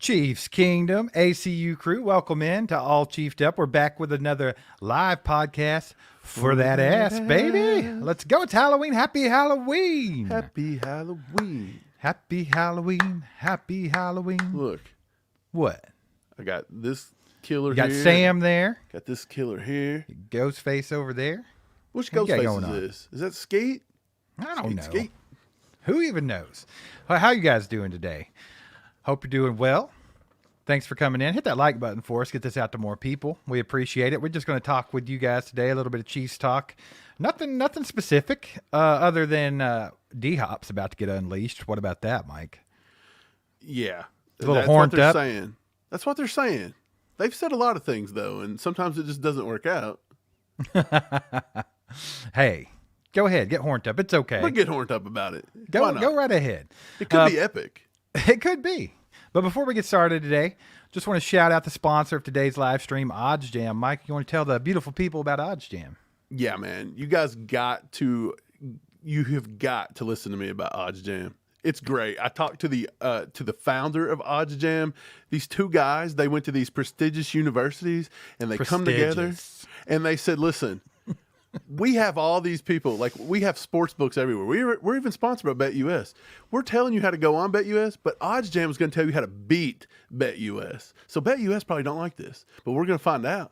Chiefs Kingdom, ACU crew, welcome in to All Chiefed Up. We're back with another live podcast for that ass, baby. Let's go. It's Halloween. Happy Halloween. Happy Halloween. Happy Halloween. Happy Halloween. Look. What? I got this killer You got here. Sam there. Got this killer here. Ghostface over there. Which What you got Ghostface going is on? this? Is that Skate? I don't know. Skate. Who even knows? Well, how you guys doing today? Hope you're doing well. Thanks for coming in. Hit that like button for us. Get this out to more people. We appreciate it. We're just going to talk with you guys today. A little bit of Chiefs talk. Nothing specific other than DHop's about to get unleashed. What about that, Mike? Yeah. A little That's horned what they're up. saying. That's what they're saying. They've said a lot of things, though, and sometimes it just doesn't work out. Hey, go ahead. Get horned up. It's okay. But get horned up about it. Go right ahead. It could be epic. It could be. But before we get started today, just want to shout out the sponsor of today's live stream, OddsJam. Mike, you want to tell the beautiful people about OddsJam? Yeah, man. You have got to listen to me about OddsJam. It's great. I talked to the founder of OddsJam. These two guys, they went to these prestigious universities and they come together and they said, listen, we have all these people, like we have sports books everywhere. We're even sponsored by BetUS. We're telling you how to go on BetUS, but OddsJam is going to tell you how to beat BetUS. So BetUS probably don't like this, but we're going to find out.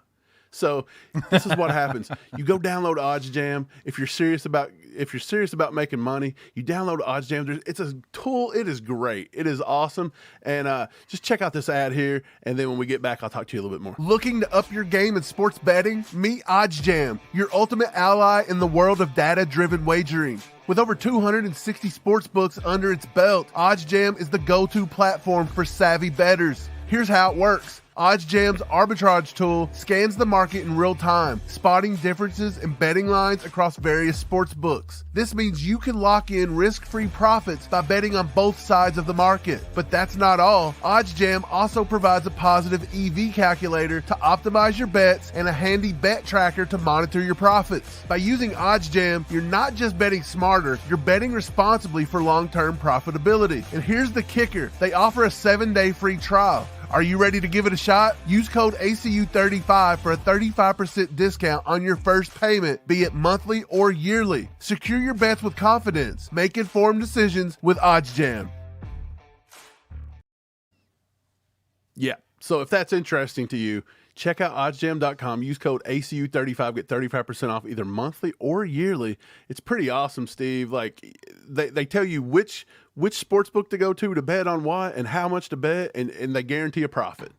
So this is what happens. You go download OddsJam. If you're serious about making money, you download OddsJam. It's a tool. It is great. It is awesome. And just check out this ad here. And then when we get back, I'll talk to you a little bit more. Looking to up your game in sports betting? Meet OddsJam, your ultimate ally in the world of data-driven wagering. With over 260 sports books under its belt, OddsJam is the go-to platform for savvy bettors. Here's how it works. OddsJam's arbitrage tool scans the market in real time, spotting differences in betting lines across various sports books. This means you can lock in risk-free profits by betting on both sides of the market. But that's not all. OddsJam also provides a positive EV calculator to optimize your bets and a handy bet tracker to monitor your profits. By using OddsJam, you're not just betting smarter, you're betting responsibly for long-term profitability. And here's the kicker. They offer a 7-day free trial. Are you ready to give it a shot? Use code ACU35 for a 35% discount on your first payment, be it monthly or yearly. Secure your bets with confidence. Make informed decisions with OddsJam. Yeah, so if that's interesting to you, check out oddsjam.com. Use code ACU35. Get 35% off either monthly or yearly. It's pretty awesome, Steve. Like they tell you which sports book to go to bet on what and how much to bet, and they guarantee a profit.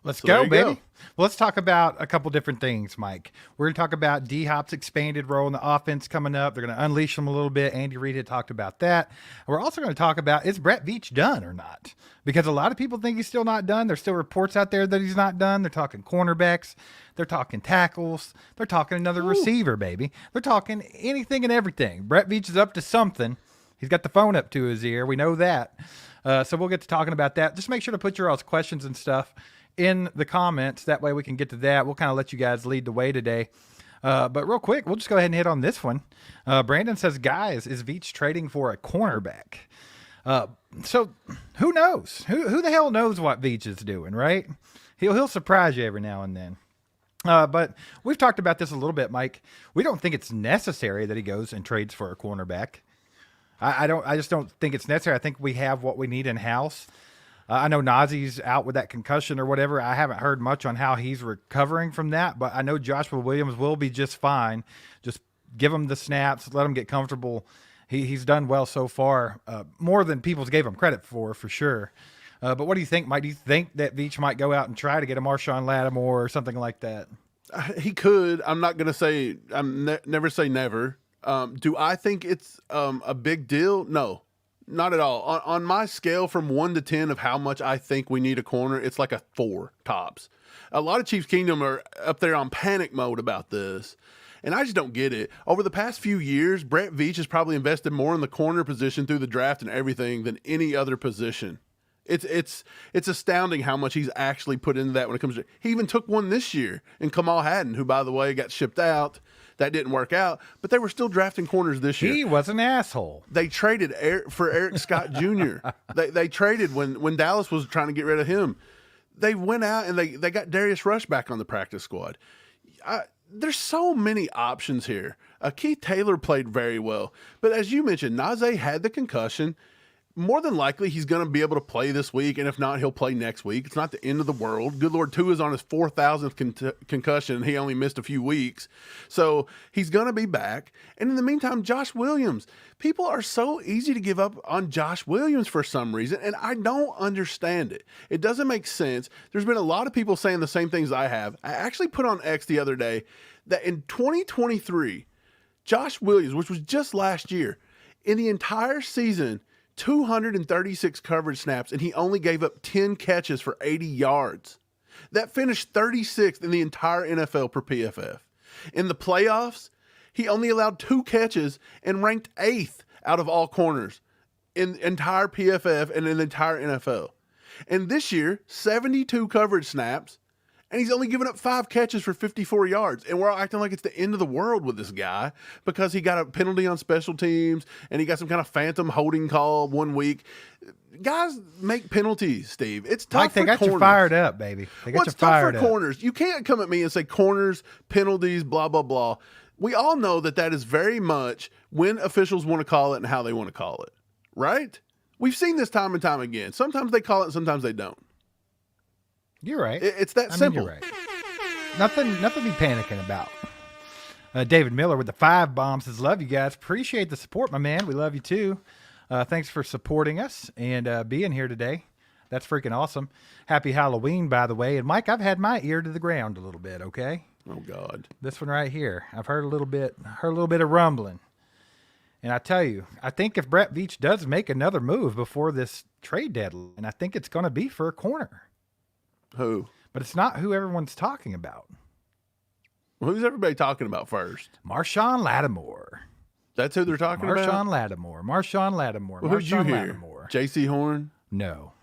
Let's go, baby. Well, let's talk about a couple different things, Mike. We're going to talk about DHop's expanded role in the offense coming up. They're going to unleash them a little bit. Andy Reid had talked about that. We're also going to talk about, is Brett Veach done or not? Because a lot of people think he's still not done. There's still reports out there that he's not done. They're talking cornerbacks. They're talking tackles. They're talking another receiver, baby. They're talking anything and everything. Brett Veach is up to something. He's got the phone up to his ear. We know that. So we'll get to talking about that. Just make sure to put your all's questions and stuff in the comments. That way we can get to that. We'll kind of let you guys lead the way today. But real quick, we'll just go ahead and hit on this one. Brandon says, guys, is Veach trading for a cornerback? So who knows? Who the hell knows what Veach is doing, right? He'll surprise you every now and then. But we've talked about this a little bit, Mike. We don't think it's necessary that he goes and trades for a cornerback. I just don't think it's necessary. I think we have what we need in house. I know Nazee's out with that concussion or whatever. I haven't heard much on how he's recovering from that, but I know Joshua Williams will be just fine. Just give him the snaps, let him get comfortable. He's done well so far, more than people gave him credit for sure. But what do you think, Mike? Do you think that Veach might go out and try to get a Marshawn Lattimore or something like that? He could. I'm not going to say never say never. Do I think it's a big deal? No. Not at all. On my scale from 1 to 10 of how much I think we need a corner, it's like a 4 tops. A lot of Chiefs Kingdom are up there on panic mode about this, and I just don't get it. Over the past few years, Brett Veach has probably invested more in the corner position through the draft and everything than any other position. It's astounding how much he's actually put into that when it comes to. He even took one this year in Kamal Hadden, who, by the way, got shipped out That didn't work out, but they were still drafting corners this year. He was an asshole. They traded for Eric Scott Jr. They traded when Dallas was trying to get rid of him. They went out and they got Darius Rush back on the practice squad. There's so many options here. Keith Taylor played very well. But as you mentioned, Najee had the concussion. More than likely, he's going to be able to play this week, and if not, he'll play next week. It's not the end of the world. Good Lord, Tua is on his 4,000th concussion, and he only missed a few weeks. So he's going to be back. And in the meantime, Josh Williams. People are so easy to give up on Josh Williams for some reason, and I don't understand it. It doesn't make sense. There's been a lot of people saying the same things I have. I actually put on X the other day that in 2023, Josh Williams, which was just last year, in the entire season, 236 coverage snaps, and he only gave up 10 catches for 80 yards. That finished 36th in the entire NFL per PFF. In the playoffs, he only allowed 2 catches and ranked 8th out of all corners in entire PFF and in the entire NFL. And this year, 72 coverage snaps, and he's only given up 5 catches for 54 yards. And we're all acting like it's the end of the world with this guy because he got a penalty on special teams and he got some kind of phantom holding call one week. Guys make penalties, Steve. It's tough Mike, they for got corners. you fired up, baby. They got you It's fired tough for up. corners. You can't come at me and say corners, penalties, blah, blah, blah. We all know that is very much when officials want to call it and how they want to call it, right? We've seen this time and time again. Sometimes they call it and sometimes they don't. You're right. It's that simple. You're right. Nothing to be panicking about. David Miller with the 5 bombs says, love you guys. Appreciate the support, my man. We love you too. Thanks for supporting us and being here today. That's freaking awesome. Happy Halloween, by the way. And Mike, I've had my ear to the ground a little bit, okay? Oh God. This one right here. I've heard a little bit of rumbling. And I tell you, I think if Brett Veach does make another move before this trade deadline, I think it's going to be for a corner. Who? But it's not who everyone's talking about. Well, who's everybody talking about first? Marshawn Lattimore. That's who they're talking about? Marshawn Lattimore. Well, who'd you hear? Lattimore. J.C. Horn? No.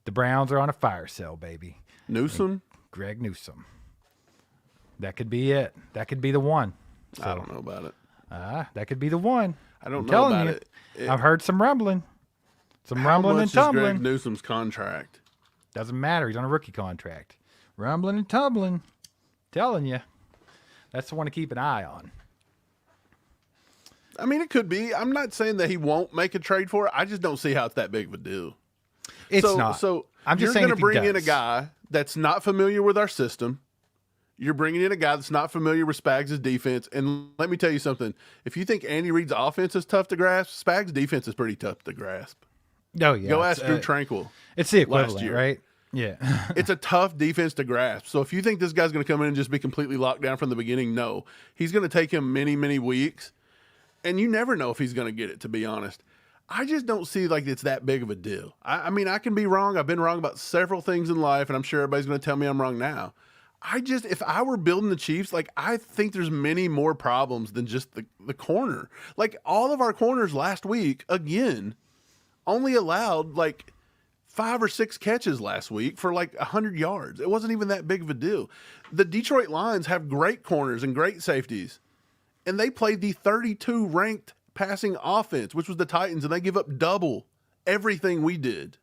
The Browns are on a fire sale, baby. Newsom? Greg Newsom. That could be it. That could be the one. So, I don't know about it. That could be the one. I don't I'm know telling about you, it. I've heard some rumbling. Some How rumbling much and is tumbling. Greg Newsom's contract? Doesn't matter. He's on a rookie contract. Rumbling and tumbling. Telling you. That's the one to keep an eye on. I mean, it could be. I'm not saying that he won't make a trade for it. I just don't see how it's that big of a deal. It's not. So I'm just you're saying going to bring in a does. guy that's not familiar with our system. You're bringing in a guy that's not familiar with Spags' defense. And let me tell you something. If you think Andy Reid's offense is tough to grasp, Spags' defense is pretty tough to grasp. Oh, yeah. Go ask Drew Tranquil. It's the last equivalent, year. right? Yeah. It's a tough defense to grasp. So if you think this guy's going to come in and just be completely locked down from the beginning, no. He's going to take him many, many weeks. And you never know if he's going to get it, to be honest. I just don't see like it's that big of a deal. I mean, I can be wrong. I've been wrong about several things in life, and I'm sure everybody's going to tell me I'm wrong now. If I were building the Chiefs, like I think there's many more problems than just the corner. Like all of our corners last week, again, only allowed like 5 or 6 catches last week for like 100 yards. It wasn't even that big of a deal. The Detroit Lions have great corners and great safeties, and they played the 32 ranked passing offense, which was the Titans, and they give up double everything we did.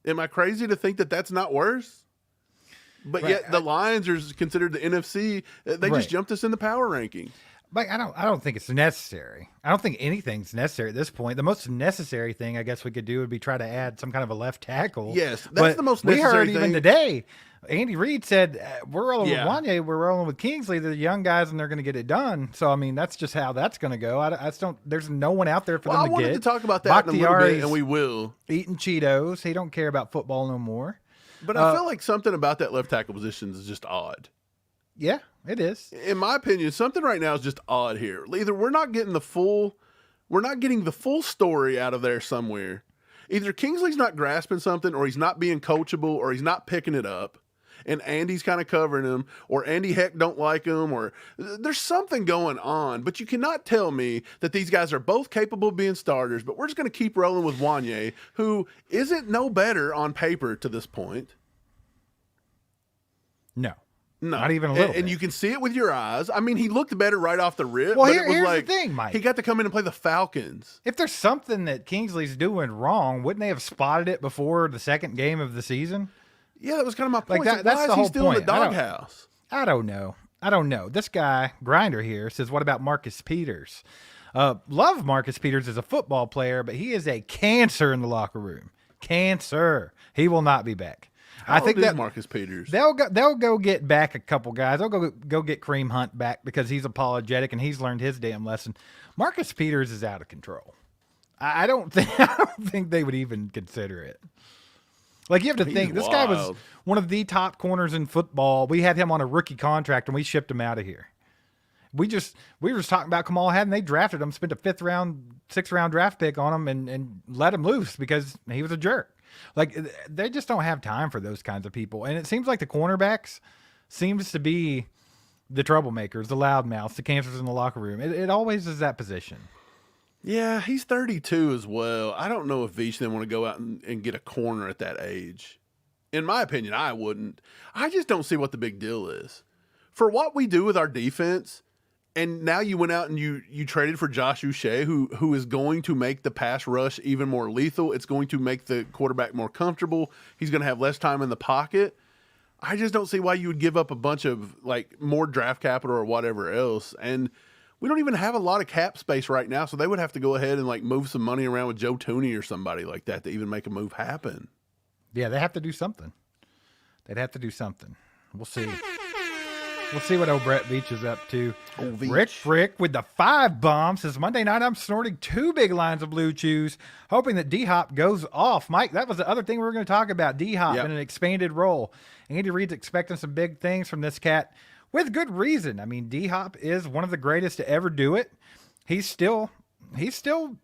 Am I crazy to think that that's not worse? But yet the Lions are considered the NFC. They just jumped us in the power ranking. But I don't think it's necessary. I don't think anything's necessary at this point. The most necessary thing I guess we could do would be try to add some kind of a left tackle. Yes, that's the most necessary we heard thing. even today, Andy Reid said, we're rolling with Wanye, we're rolling with Kingsley. They're the young guys, and they're going to get it done. So, I mean, that's just how that's going to go. I just don't. There's no one out there for them to get. I wanted to talk about that in a little bit, and we will. Eating Cheetos. He don't care about football no more. But I feel like something about that left tackle position is just odd. Yeah, it is. In my opinion, something right now is just odd here. Either we're not getting the full story out of there somewhere. Either Kingsley's not grasping something, or he's not being coachable, or he's not picking it up, and Andy's kind of covering him, or Andy heck don't like him, or there's something going on. But you cannot tell me that these guys are both capable of being starters, but we're just going to keep rolling with Wanye, who isn't no better on paper to this point. No. No, not even a little. And you can see it with your eyes. I mean, he looked better right off the rip. Well, but it was here's like, the thing, Mike. He got to come in and play the Falcons. If there's something that Kingsley's doing wrong, wouldn't they have spotted it before the second game of the season? Yeah, that was kind of my point. Like that's the whole still in the point. doghouse? I don't know. This guy, Grinder here, says, what about Marcus Peters? Love Marcus Peters as a football player, but he is a cancer in the locker room. Cancer. He will not be back. I think that Marcus Peters. They'll go get back a couple guys. They'll go get Kareem Hunt back because he's apologetic and he's learned his damn lesson. Marcus Peters is out of control. I don't think they would even consider it. Like, you have to think, this guy was one of the top corners in football. We had him on a rookie contract and we shipped him out of here. We were just talking about Kamal Haddon. They drafted him, spent a 6th round draft pick on him and let him loose because he was a jerk. Like, they just don't have time for those kinds of people. And it seems like the cornerbacks seems to be the troublemakers, the loudmouths, the cancers in the locker room. It always is that position. Yeah, he's 32 as well. I don't know if Veach then want to go out and get a corner at that age. In my opinion, I wouldn't. I just don't see what the big deal is. For what we do with our defense, and now you went out and you traded for Josh Uche, who is going to make the pass rush even more lethal. It's going to make the quarterback more comfortable. He's going to have less time in the pocket. I just don't see why you would give up a bunch of, like, more draft capital or whatever else. And we don't even have a lot of cap space right now, so they would have to go ahead and, like, move some money around with Joe Tooney or somebody like that to even make a move happen. Yeah, they have to do something. They'd have to do something. We'll see. We'll see what old Brett Veach is up to. Rick with the 5 bomb says, Monday night I'm snorting 2 big lines of Blue Chews, hoping that DHop goes off. Mike, that was the other thing we were going to talk about, DHop in an expanded role. Andy Reid's expecting some big things from this cat with good reason. I mean, DHop is one of the greatest to ever do it. He's still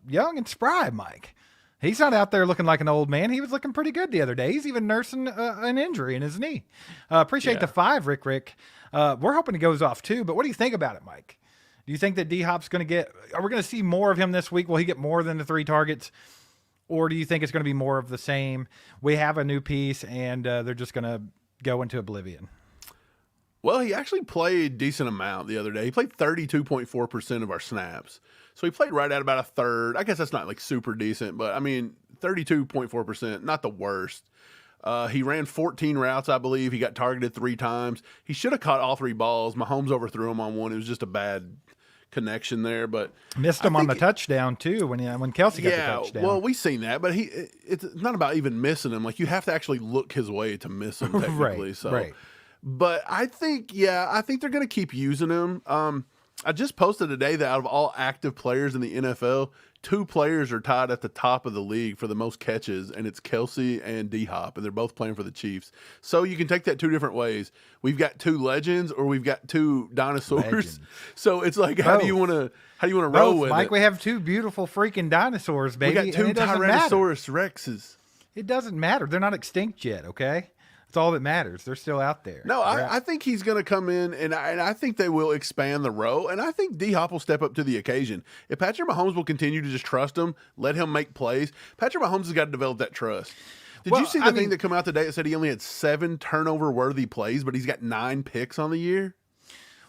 young and spry, Mike. He's not out there looking like an old man. He was looking pretty good the other day. He's even nursing an injury in his knee. Appreciate the 5, Rick. We're hoping he goes off too, but what do you think about it, Mike? Do you think that D-Hop's going to get – are we going to see more of him this week? Will he get more than the 3 targets? Or do you think it's going to be more of the same? We have a new piece, and they're just going to go into oblivion. Well, he actually played a decent amount the other day. He played 32.4% of our snaps. So he played right at about a third. I guess that's not like super decent, but I mean, 32.4%, not the worst. He ran 14 routes, I believe. He got targeted 3 times. He should have caught all 3 balls. Mahomes overthrew him on one. It was just a bad connection there, but missed him on the touchdown too when Kelsey got the touchdown. Well, we've seen that, but it's not about even missing him. Like, you have to actually look his way to miss him technically. Right. But I think they're going to keep using him. I just posted today that out of all active players in the NFL, 2 players are tied at the top of the league for the most catches, and it's Kelsey and DHop, and they're both playing for the Chiefs. So you can take that 2 different ways. We've got 2 legends, or we've got 2 dinosaurs. Legends. So it's like, how do you want to roll with Mike, it? we have 2 beautiful freaking dinosaurs, baby. We got 2 Tyrannosaurus Rexes. It doesn't matter. They're not extinct yet, okay? That's all that matters. They're still out there. No, I think he's going to come in, and I think they will expand the row, and I think D-Hop will step up to the occasion. If Patrick Mahomes will continue to just trust him, let him make plays, Patrick Mahomes has got to develop that trust. Did you see the thing that come out today that said he only had 7 turnover-worthy plays, but he's got 9 picks on the year?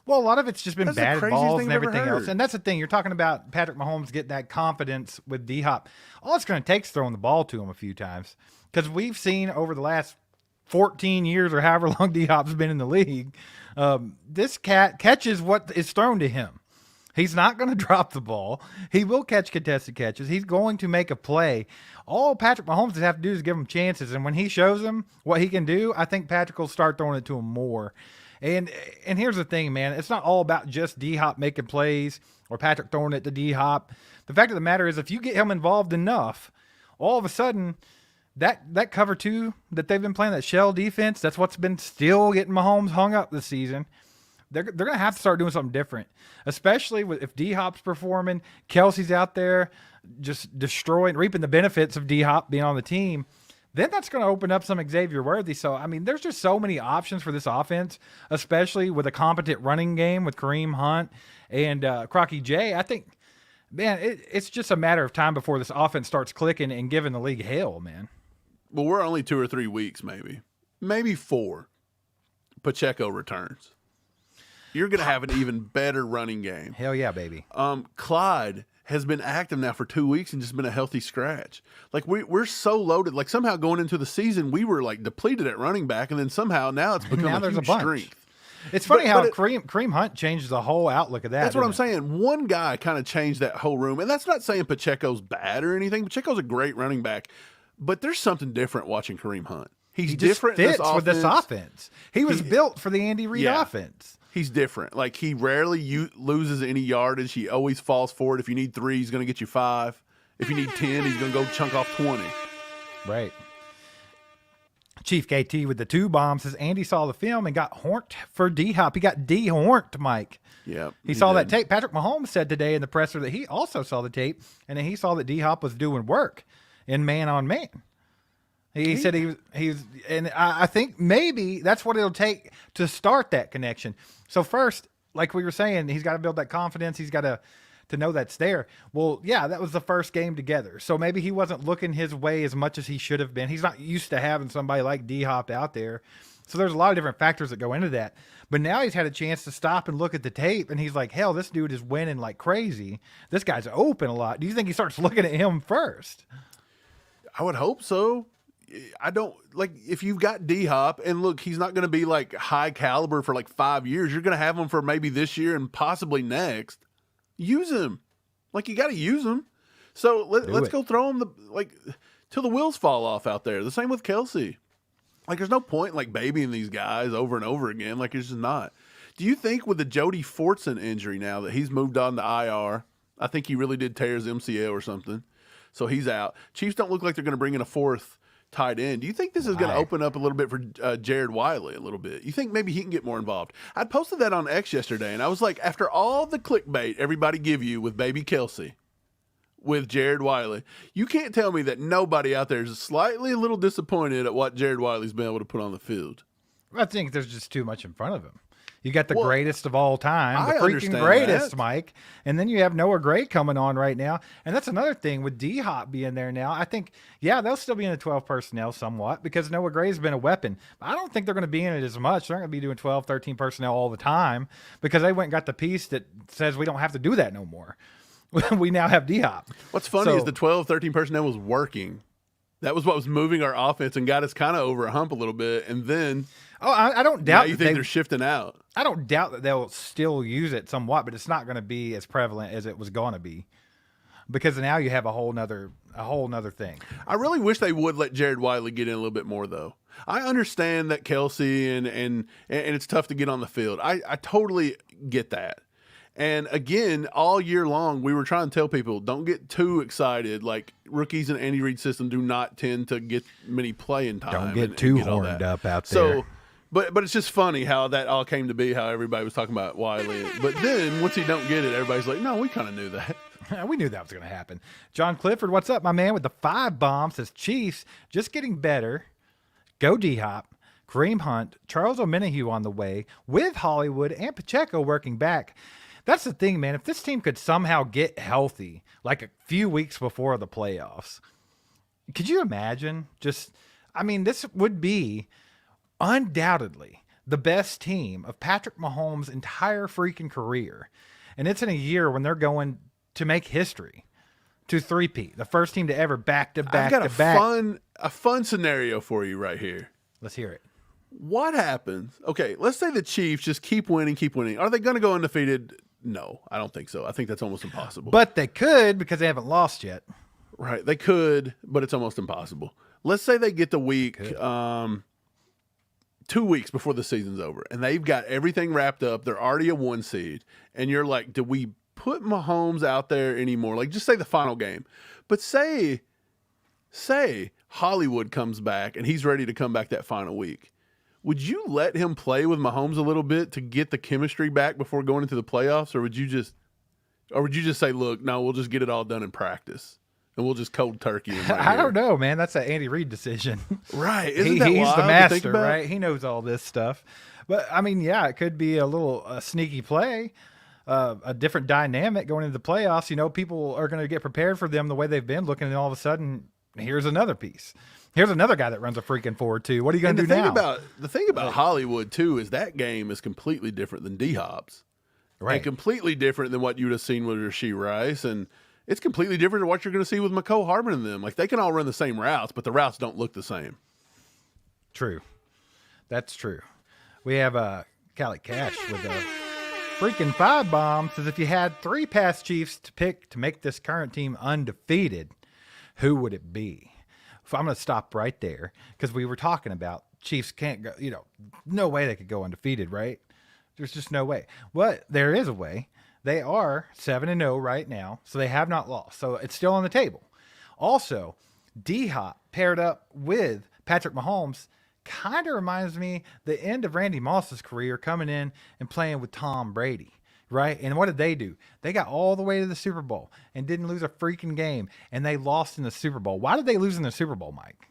Well, a lot of it's just been batted balls and everything else. Heard. And that's the thing. You're talking about Patrick Mahomes getting that confidence with D-Hop. All it's going to take is throwing the ball to him a few times. Because we've seen over the last 14 years or however long D-Hop's been in the league, this cat catches what is thrown to him. He's not going to drop the ball. He will catch contested catches. He's going to make a play. All Patrick Mahomes has have to do is give him chances. And when he shows him what he can do, I think Patrick will start throwing it to him more. And here's the thing, man. It's not all about just D-Hop making plays or Patrick throwing it to D-Hop. The fact of the matter is, if you get him involved enough, all of a sudden – that cover 2 that they've been playing, that shell defense, that's what's been still getting Mahomes hung up this season. They're going to have to start doing something different, especially if D-Hop's performing, Kelsey's out there just reaping the benefits of D-Hop being on the team. Then that's going to open up some Xavier Worthy. So, I mean, there's just so many options for this offense, especially with a competent running game with Kareem Hunt and Crocky J. I think, man, it's just a matter of time before this offense starts clicking and giving the league hell, man. Well, we're only 2 or 3 weeks, maybe 4 Pacheco returns, you're going to have an even better running game. Hell yeah, baby. Clyde has been active now for 2 weeks and just been a healthy scratch. Like we're so loaded. Like somehow going into the season, we were like depleted at running back, and then somehow now it's become a huge strength. It's funny how Kareem Hunt changed the whole outlook of that. That's what I'm saying. One guy kind of changed that whole room. And that's not saying Pacheco's bad or anything. Pacheco's a great running back. But there's something different watching Kareem Hunt. He different fits with this offense. He was built for the Andy Reid offense. He's different. Like, he rarely loses any yardage. He always falls for it. If you need 3, he's going to get you 5. If you need 10, he's going to go chunk off 20. Right. Chief KT with the 2 bombs says Andy saw the film and got horned for DHop. He got D-horned, Mike. Yeah. He saw that tape. Patrick Mahomes said today in the presser that he also saw the tape, and then he saw that D-Hop was doing work in man-on-man. He said he was, and I think maybe that's what it'll take to start that connection. So first, like we were saying, he's got to build that confidence. He's got to know that's there. Well, yeah, that was the first game together. So maybe he wasn't looking his way as much as he should have been. He's not used to having somebody like D-Hop out there. So there's a lot of different factors that go into that. But now he's had a chance to stop and look at the tape, and he's like, hell, this dude is winning like crazy. This guy's open a lot. Do you think he starts looking at him first? I would hope so. I don't like if you've got D-Hop, and look, he's not going to be like high caliber for like 5 years. You're going to have him for maybe this year and possibly next. Use him. Like, you got to use him. So let's go throw him till the wheels fall off out there. The same with Kelsey. Like, there's no point like babying these guys over and over again. Like, it's just not. Do you think with the Jody Fortson injury now that he's moved on to IR, I think he really did tear his MCL or something, so he's out. Chiefs don't look like they're going to bring in a 4th tight end. Do you think this is going to open up a little bit for Jared Wiley a little bit? You think maybe he can get more involved? I posted that on X yesterday, and I was like, after all the clickbait everybody give you with baby Kelsey, with Jared Wiley, you can't tell me that nobody out there is slightly a little disappointed at what Jared Wiley's been able to put on the field. I think there's just too much in front of him. You got the greatest of all time, the I freaking greatest, that. Mike. And then you have Noah Gray coming on right now. And that's another thing with D-Hop being there now. I think, yeah, they'll still be in the 12 personnel somewhat because Noah Gray's been a weapon. But I don't think they're going to be in it as much. They're not going to be doing 12, 13 personnel all the time because they went and got the piece that says we don't have to do that no more. We now have D-Hop. What's funny is the 12, 13 personnel was working. That was what was moving our offense and got us kind of over a hump a little bit. And then I don't doubt you think they're shifting out. I don't doubt that they'll still use it somewhat, but it's not going to be as prevalent as it was going to be because now you have a whole nother thing. I really wish they would let Jared Wiley get in a little bit more, though. I understand that Kelsey and it's tough to get on the field. I totally get that. And again, all year long, we were trying to tell people, don't get too excited. Like, rookies in Andy Reid's system do not tend to get many playing time. Don't get too horned up out there. So, but it's just funny how that all came to be, how everybody was talking about Wiley. But then, once he don't get it, everybody's like, no, we kind of knew that. We knew that was going to happen. John Clifford, what's up, my man, with the 5 bombs, says Chiefs just getting better. Go D-Hop. Kareem Hunt, Charles Omenihu on the way with Hollywood and Pacheco working back. That's the thing, man. If this team could somehow get healthy, like a few weeks before the playoffs, could you imagine? This would be undoubtedly the best team of Patrick Mahomes' entire freaking career. And it's in a year when they're going to make history, to three-peat, the first team to ever back-to-back. I've got a fun scenario for you right here. Let's hear it. What happens? Okay, let's say the Chiefs just keep winning. Are they going to go undefeated? No, I don't think so. I think that's almost impossible. But they could because they haven't lost yet. Right, they could, but it's almost impossible. Let's say they get the week 2 weeks before the season's over, and they've got everything wrapped up. They're already a 1 seed, and you're like, do we put Mahomes out there anymore? Like, just say the final game. But say Hollywood comes back, and he's ready to come back that final week. Would you let him play with Mahomes a little bit to get the chemistry back before going into the playoffs, or would you just say, look, no, we'll just get it all done in practice, and we'll just cold turkey him right I don't know, man. That's an Andy Reid decision. Right. He's the master, right? He knows all this stuff. But, I mean, yeah, it could be a little sneaky play, a different dynamic going into the playoffs. You know, people are going to get prepared for them the way they've been looking, and all of a sudden here's another piece. Here's another guy that runs a freaking 4.2. What are you going to do now? The thing about Hollywood, too, is that game is completely different than DHop's. Right. And completely different than what you would have seen with Rashee Rice. And it's completely different than what you're going to see with McCole Hardman and them. Like, they can all run the same routes, but the routes don't look the same. True. That's true. We have Cali Cash with a freaking 5 bomb. Says if you had 3 past Chiefs to pick to make this current team undefeated, who would it be? So I'm going to stop right there because we were talking about Chiefs can't go, no way they could go undefeated, right? There's just no way. But there is a way. They are 7-0 right now, so they have not lost. So it's still on the table. Also, DHop paired up with Patrick Mahomes kind of reminds me the end of Randy Moss's career coming in and playing with Tom Brady, right? And what did they do? They got all the way to the Super Bowl and didn't lose a freaking game, and they lost in the Super Bowl. Why did they lose in the Super Bowl, Mike?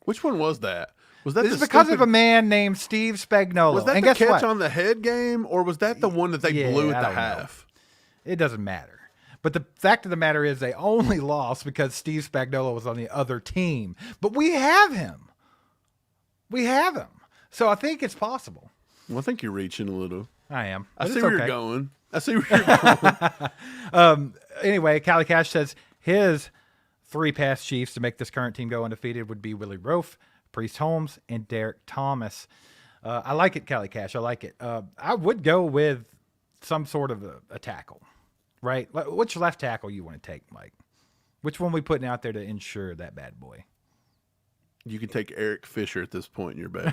Which one was that? Was that this is because of a man named Steve Spagnuolo. Was that and the guess catch what? on the head game, or was that the one that they blew at the half? It doesn't matter. But the fact of the matter is they only lost because Steve Spagnuolo was on the other team. But we have him. We have him. So I think it's possible. Well, I think you're reaching a little. I am. I see where you're going. Anyway, Cali Cash says his 3 past Chiefs to make this current team go undefeated would be Willie Roaf, Priest Holmes, and Derek Thomas. I like it, Cali Cash. I like it. I would go with some sort of a tackle, right? Which left tackle you want to take, Mike? Which one we putting out there to ensure that bad boy? You can take Eric Fisher at this point in your bed.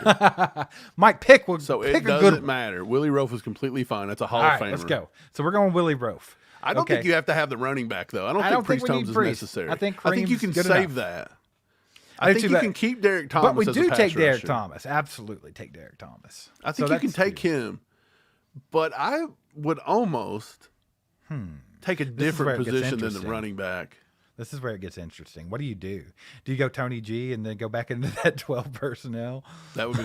Mike, pick So pick it doesn't matter. Willie Roaf is completely fine. That's a Hall of Famer. Let's go. So we're going Willie Roaf. I don't think you have to have the running back, though. I don't think Priest Holmes is necessary. I think you can save that. I think you can keep Derek Thomas. But we as do a pass take Derek rusher. Thomas. Absolutely take Derek Thomas. I think you can take him. But I would almost take a different position than the running back. This is where it gets interesting. What do? Do you go Tony G and then go back into that 12 personnel? That would be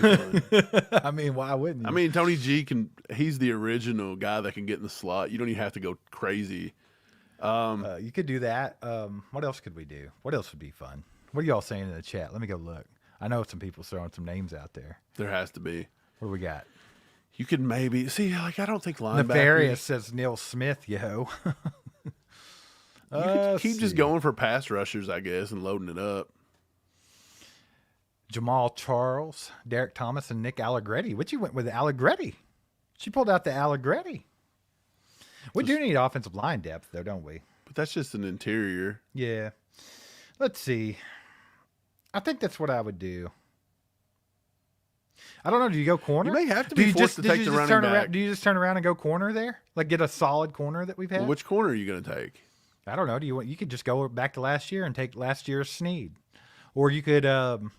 fun. I mean, why wouldn't you? I mean, Tony G he's the original guy that can get in the slot. You don't even have to go crazy. You could do that. What else could we do? What else would be fun? What are y'all saying in the chat? Let me go look. I know some people throwing some names out there. There has to be. What do we got? You could maybe see, I don't think linebacker. Nefarious says Neil Smith, yo. You could keep just going for pass rushers, I guess, and loading it up. Jamal Charles, Derek Thomas, and Nick Allegretti. Which you went with Allegretti? She pulled out the Allegretti. We do need offensive line depth, though, don't we? But that's just an interior. Yeah. Let's see. I think that's what I would do. I don't know. Do you go corner? You may have to be forced to take the running back. Do you just turn around and go corner there? Like get a solid corner that we've had? Well, which corner are you going to take? I don't know. You could just go back to last year and take last year's Snead. Or you could go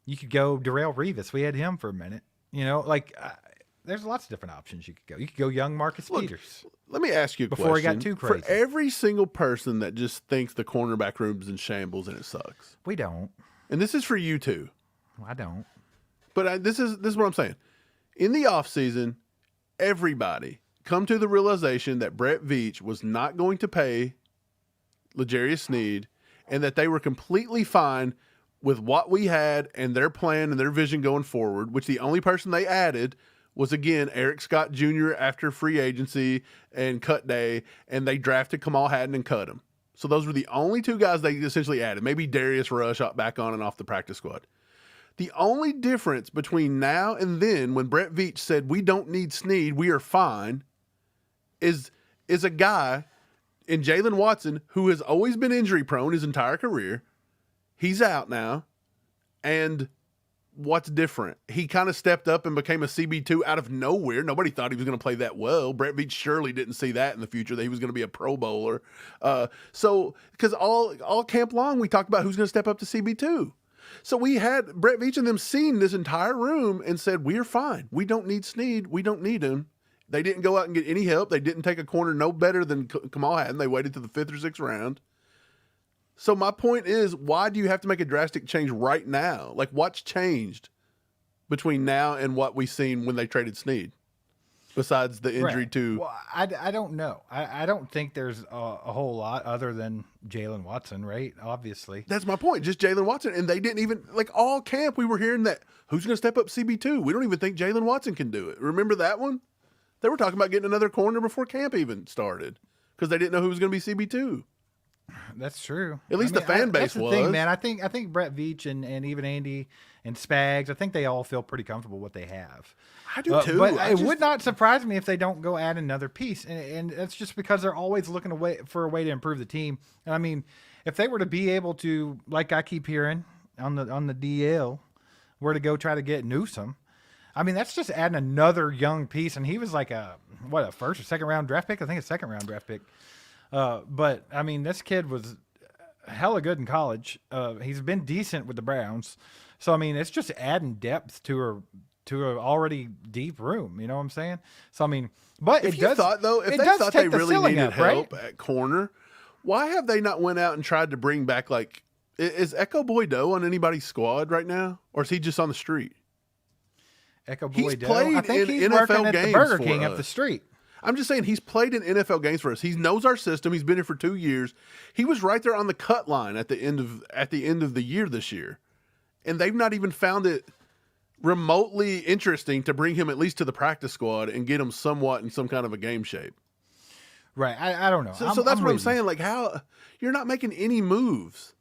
Darrelle Revis. We had him for a minute. There's lots of different options you could go. You could go young Marcus Peters. Let me ask you a question. Before he got too crazy. For every single person that just thinks the cornerback room's in shambles and it sucks. We don't. And this is for you too. I don't. But this is what I'm saying. In the offseason, everybody come to the realization that Brett Veach was not going to pay L'Jarius Sneed and that they were completely fine with what we had and their plan and their vision going forward, which the only person they added was, again, Eric Scott Jr. after free agency and cut day, and they drafted Kamal Hadden and cut him. So those were the only 2 guys they essentially added. Maybe Darius Rush back on and off the practice squad. The only difference between now and then, when Brett Veach said, we don't need Sneed, we are fine, is a guy in Jalen Watson who has always been injury prone his entire career. He's out now. And what's different? He kind of stepped up and became a CB2 out of nowhere. Nobody thought he was going to play that well. Brett Veach surely didn't see that in the future, that he was going to be a Pro Bowler. Because all camp long, we talked about who's going to step up to CB2. So we had Brett Veach and them seen this entire room and said, we are fine. We don't need Sneed. We don't need him. They didn't go out and get any help. They didn't take a corner no better than Kamal Hadden. They waited to the 5th or 6th round. So my point is, why do you have to make a drastic change right now? Like, what's changed between now and what we seen when they traded Sneed? besides the injury Right. to. Well, I don't know. I don't think there's a whole lot other than Jalen Watson, right? Obviously. That's my point. Just Jalen Watson. And they didn't even, like, all camp, we were hearing that who's going to step up CB2? We don't even think Jalen Watson can do it. Remember that one? They were talking about getting another corner before camp even started because they didn't know who was going to be CB2. That's true. At least the fan base that's the was. thing, man. I think Brett Veach and even Andy and Spags, I think they all feel pretty comfortable with what they have. I do too. But it would not surprise me if they don't go add another piece, and that's just because they're always looking for a way to improve the team. And I mean, if they were to be able to, like I keep hearing on the DL, were to go try to get Newsome, I mean that's just adding another young piece. And he was like a first or second round draft pick? I think a second round draft pick. But I mean, this kid was hella good in college. He's been decent with the Browns, so I mean, it's just adding depth to an already deep room. You know what I'm saying? So I mean, but if they thought they really needed help at corner, why have they not went out and tried to bring back, like, is Echo Boy-Doe on anybody's squad right now, or is he just on the street? Echo Boy-Doe. He's played I think in he's NFL working at games the Burger for King us. up the street. I'm just saying he's played in NFL games for us. He knows our system. He's been here for 2 years. He was right there on the cut line at the end of the year this year, and they've not even found it remotely interesting to bring him at least to the practice squad and get him somewhat in some kind of a game shape. Right. I don't know. So that's what I'm saying. Like, how you're not making any moves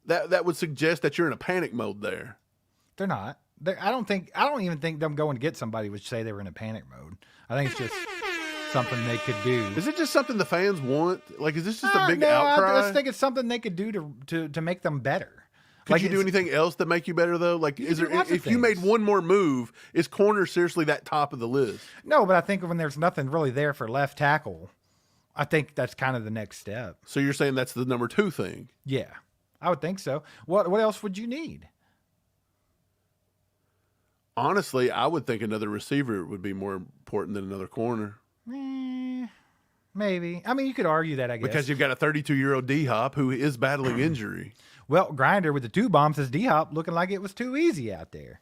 that would suggest that you're in a panic mode there. They're not. I don't even think them going to get somebody would say they were in a panic mode. I think it's just something they could do. Is it just something the fans want? Like, is this just a big no, outcry? I just think it's something they could do to make them better. Could you do anything else to make you better, though? Like, is there, lots of if you made things. one more move, is corner seriously that top of the list? No, but I think when there's nothing really there for left tackle, I think that's kind of the next step. So you're saying that's the number 2 thing? Yeah, I would think so. What else would you need? Honestly, I would think another receiver would be more important than another corner. Maybe. I mean, you could argue that, I guess. Because you've got a 32-year-old DHop who is battling injury. Well, Grinder with the 2 bombs is DHop looking like it was too easy out there.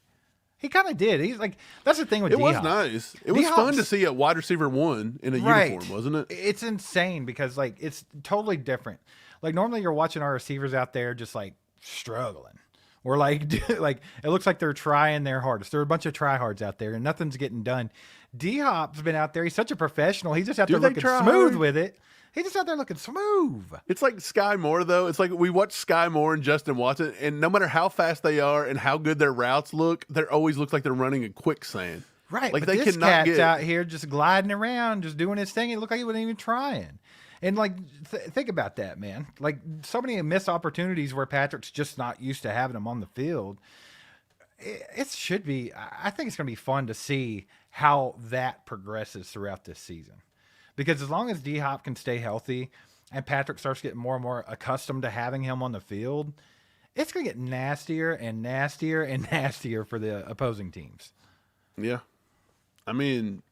He kind of did. He's like, that's the thing with It D-Hop. was nice. It was fun to see a wide receiver 1 in a uniform, wasn't it? It's insane because, like, it's totally different. Like, normally you're watching our receivers out there just, like, struggling. Or, like, like it looks like they're trying their hardest. There are a bunch of tryhards out there, and nothing's getting done. D-Hop's been out there. He's such a professional. He's just out there looking smooth with it. He's just out there looking smooth. It's like Sky Moore, though. It's like we watch Sky Moore and Justin Watson, and no matter how fast they are and how good their routes look, they always look like they're running in quicksand. Right. Like, but they this cannot cat's out here just gliding around, just doing his thing. It looked like he wasn't even trying. And, like, think about that, man. Like, so many missed opportunities where Patrick's just not used to having him on the field. It should be – I think it's going to be fun to see how that progresses throughout this season. Because as long as D-Hop can stay healthy and Patrick starts getting more and more accustomed to having him on the field, it's going to get nastier and nastier and nastier for the opposing teams. Yeah. I mean,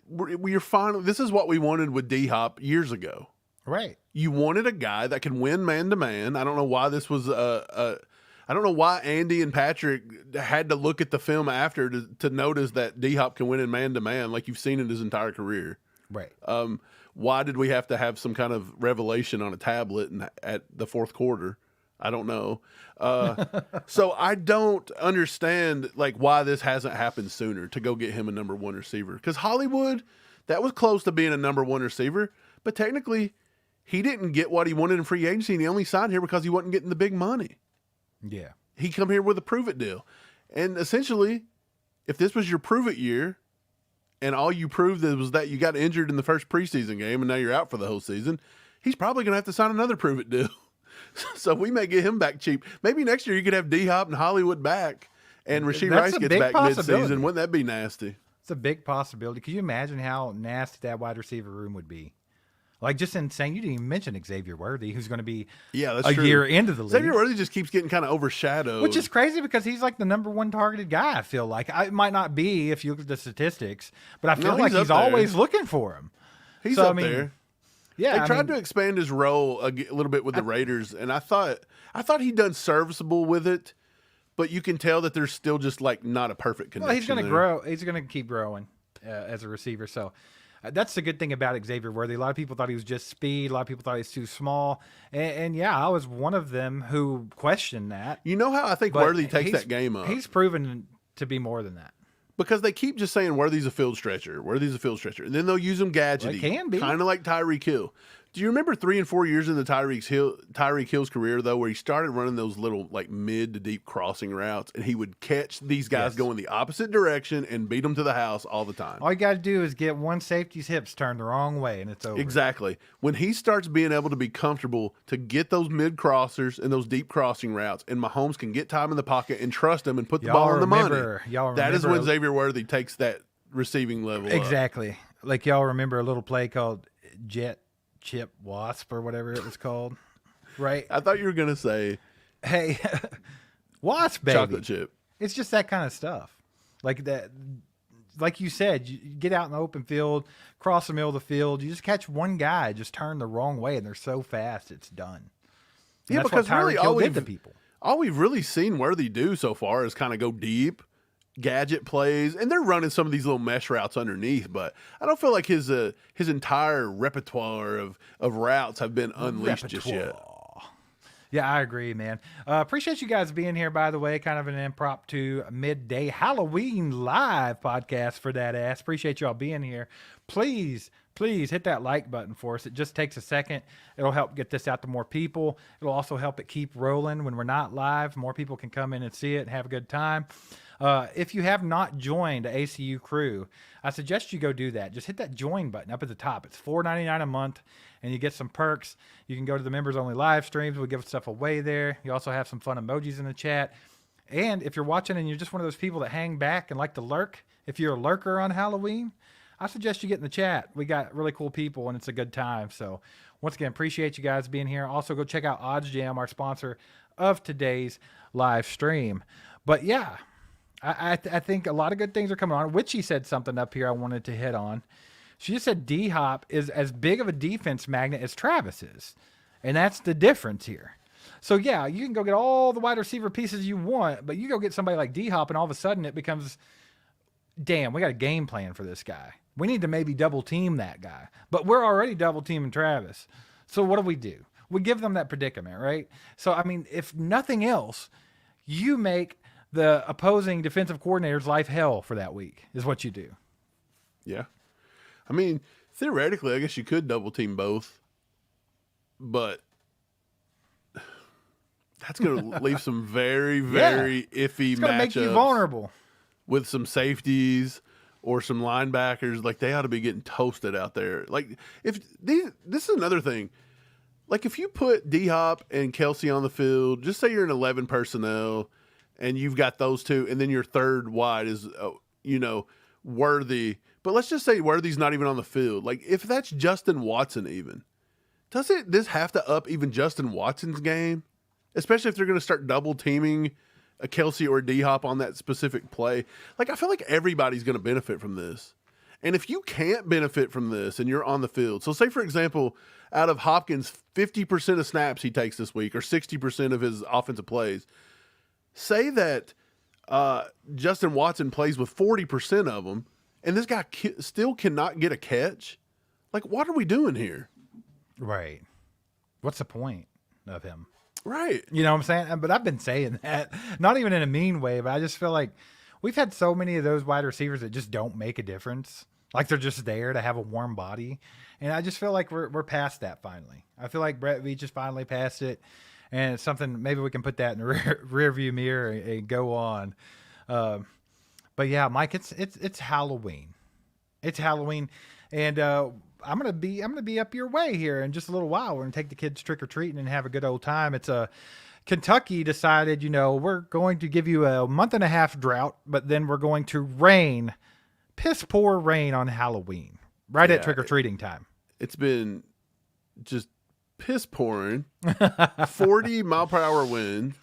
we're finally – this is what we wanted with D-Hop years ago. Right. You wanted a guy that can win man-to-man. I don't know why this was I don't know why Andy and Patrick had to look at the film after to notice that D-Hop can win in man-to-man like you've seen in his entire career. Right. Why did we have to have some kind of revelation on a tablet at the fourth quarter? I don't know. So I don't understand like why this hasn't happened sooner to go get him a number 1 receiver. Because Hollywood, that was close to being a number 1 receiver, but technically he didn't get what he wanted in free agency, and he only signed here because he wasn't getting the big money. Yeah. He come here with a prove-it deal. And essentially, if this was your prove-it year and all you proved was that you got injured in the first preseason game and now you're out for the whole season, he's probably going to have to sign another prove-it deal. So we may get him back cheap. Maybe next year you could have D-Hop and Hollywood back and Rasheed Rice gets back mid-season. Wouldn't that be nasty? It's a big possibility. Could you imagine how nasty that wide receiver room would be? Like, just insane. You didn't even mention Xavier Worthy, who's going to be that's a true. year into the league. Xavier Worthy just keeps getting kind of overshadowed. Which is crazy because he's like the number 1 targeted guy, I feel like. It might not be if you look at the statistics, but I feel like he's always looking for him. He's up there. Yeah, they tried to expand his role a little bit with the Raiders, and I thought he'd done serviceable with it, but you can tell that there's still just like not a perfect connection. Well, he's going to grow. He's going to keep growing. as a receiver. So that's the good thing about Xavier Worthy. A lot of people thought he was just speed. A lot of people thought he was too small. And yeah, I was one of them who questioned that. You know how I think Worthy takes that game up? He's proven to be more than that. Because they keep just saying Worthy's a field stretcher. Worthy's a field stretcher. And then they'll use him gadgety. Well, it can be. Kind of like Tyreek Hill. Do you remember 3 and 4 years in the Tyreek Hill's career, though, where he started running those little like mid to deep crossing routes, and he would catch these guys going the opposite direction and beat them to the house all the time? All you got to do is get one safety's hips turned the wrong way, and it's over. Exactly. When he starts being able to be comfortable to get those mid crossers and those deep crossing routes, and Mahomes can get time in the pocket and trust him and put the ball on the money, that is when Xavier Worthy takes that receiving level exactly. Up. Like y'all remember a little play called Jet Chip Wasp or whatever it was called, right? I thought you were going to say, hey, Wasp, baby. Chocolate chip. It's just that kind of stuff. Like that, like you said, you get out in the open field, cross the middle of the field, you just catch one guy, just turn the wrong way, and they're so fast, it's done. And that's because what really all did to people. All we've really seen Worthy do so far is kind of go deep, gadget plays, and they're running some of these little mesh routes underneath, but I don't feel like his entire repertoire of routes have been unleashed just yet. Yeah, I agree, man. Appreciate you guys being here, by the way. Kind of an impromptu midday Halloween live podcast for that ass. Appreciate y'all being here. Please hit that like button for us. It just takes a second. It'll help get this out to more people. It'll also help it keep rolling when we're not live. More people can come in and see it and have a good time. If you have not joined the ACU crew, I suggest you go do that. Just hit that join button up at the top. It's $4.99 a month, and you get some perks. You can go to the members-only live streams. We give stuff away there. You also have some fun emojis in the chat. And if you're watching and you're just one of those people that hang back and like to lurk, if you're a lurker on Halloween, I suggest you get in the chat. We got really cool people, and it's a good time. So once again, appreciate you guys being here. Also, go check out OddsJam, our sponsor of today's live stream. But yeah, I think a lot of good things are coming on. Witchy said something up here I wanted to hit on. She just said DHop is as big of a defense magnet as Travis is. And that's the difference here. So, yeah, you can go get all the wide receiver pieces you want, but you go get somebody like DHop, and all of a sudden it becomes, damn, we got a game plan for this guy. We need to maybe double team that guy. But we're already double teaming Travis. So what do? We give them that predicament, right? So, I mean, if nothing else, you make the opposing defensive coordinator's life hell for that week is what you do. Yeah. I mean, theoretically, I guess you could double team both, but that's going to leave some very, very iffy it's gonna matchups. Make you vulnerable with some safeties or some linebackers. Like, they ought to be getting toasted out there. Like, this is another thing. Like, if you put DHop and Kelsey on the field, just say you're in 11 personnel and you've got those two, and then your third wide is, Worthy. But let's just say Worthy's not even on the field. Like, if that's Justin Watson even, doesn't this have to up even Justin Watson's game? Especially if they're going to start double teaming a Kelsey or a DHop on that specific play. Like, I feel like everybody's going to benefit from this. And if you can't benefit from this and you're on the field, so say, for example, out of Hopkins, 50% of snaps he takes this week or 60% of his offensive plays, say that Justin Watson plays with 40% of them, and this guy still cannot get a catch. Like, what are we doing here? Right. What's the point of him? Right. You know what I'm saying? But I've been saying that, not even in a mean way, but I just feel like we've had so many of those wide receivers that just don't make a difference. Like, they're just there to have a warm body. And I just feel like we're past that finally. I feel like Brett Veach just finally passed it. And it's something, maybe we can put that in the rear view mirror and go on. But yeah, Mike, it's Halloween. It's Halloween, and I'm gonna be up your way here in just a little while. We're gonna take the kids trick or treating and have a good old time. It's Kentucky decided, we're going to give you a month and a half drought, but then we're going to piss poor rain on Halloween, right at trick or treating time. It's been just piss pouring, 40 mile per hour winds.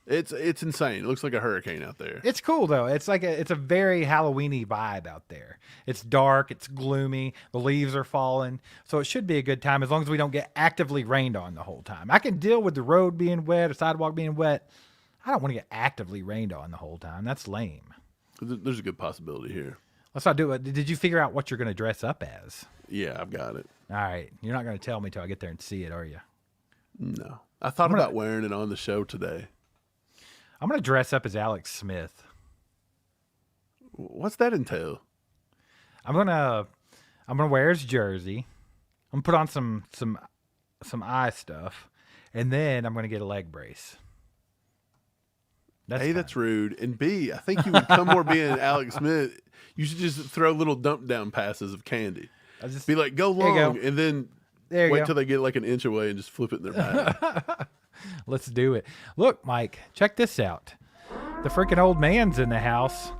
It's insane. It looks like a hurricane out there. It's cool though. It's like it's a very Halloween-y vibe out there. It's dark. It's gloomy. The leaves are falling, so it should be a good time as long as we don't get actively rained on the whole time. I can deal with the road being wet or sidewalk being wet. I don't want to get actively rained on the whole time. That's lame. There's a good possibility here. Let's not do it. Did you figure out what you're going to dress up as? Yeah, I've got it. All right. You're not going to tell me till I get there and see it, are you? No. I thought about wearing it on the show today. I'm going to dress up as Alex Smith. What's that entail? I'm gonna wear his jersey. I'm gonna put on some eye stuff, and then I'm gonna get a leg brace. That's rude. And B, I think you would come more being Alex Smith. You should just throw little dump down passes of candy. Be like, go long, and then wait till they get like an inch away and just flip it in their bag. Let's do it. Look, Mike, check this out. The freaking old man's in the house